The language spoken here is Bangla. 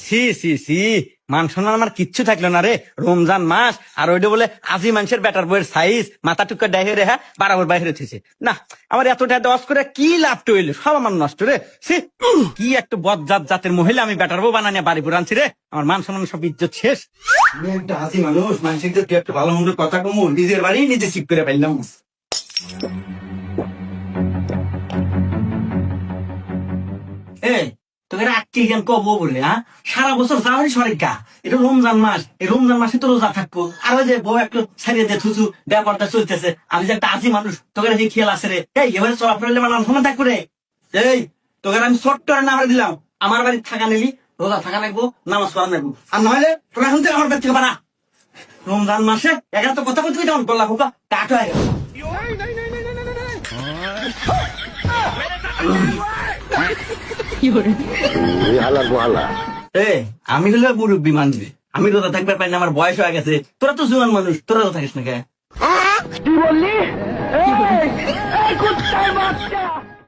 সি সি সি, মান সম্মান আমার কিচ্ছু থাকলো না রে। রমজান মাস আর ওইটা বলে আজি মানুষের বেটার বইয়ের সাইজ মাথা টুকা ডাইহে রে, হ্যাঁ বারাবর বাইরে হচ্ছে না। আমার এতটা দশ করে কি লাভটা হইলো, সব আমার নষ্ট রে। সি, কি একটা বদজাত জাতের মহিলা আমি বেটার বউ বানানিয়া বাড়ি পুরে আনছি রে। আমার মান সম্মান সব ইজ্জত শেষ। আমি একটা আজি মানুষ, মানুষের যদি একটা ভালো মন্দ কথা কমু, নিজের বাড়ি নিজে ঠিক করে পাইলাম। এই তোকে রাখছি কেন কবো বলে, হ্যাঁ সারা বছর যাওয়ারই সরিকা, এটা রমজান মাস, এই রমজান মাসে তো রোজা থাকবো। আর ওই যে বউ একটু ছাড়িয়ে দিয়ে থুচু ব্যাপারটা চলতেছে, আমি যে একটা আসি মানুষ, তোকে যে খেয়াল আছে রে। এই এবারে চলা ফেলে আমার সময় থাকবো রে। এই তোকে আমি ছোট্ট না দিলাম, আমার বাড়ি থাকা নিলি, রোজা থাকা লাগবো, নামাজ পড়া লাগবো, আর নইলে তোকে এখন থেকে আমার বাড়ি থেকে বাড়া। রমজান মাসে এখানে তো কথা বলতে যেমন বললা খোকা কাট হয়ে গেল। আমি হলে মুরব্বী মানবি, আমি রোজা থাকবার পাই না, আমার বয়স হয়ে গেছে। তোরা তো জুয়ান মানুষ, তোরা তো থাকিস না কে? কি বললি? এই কুত্তার বাচ্চা!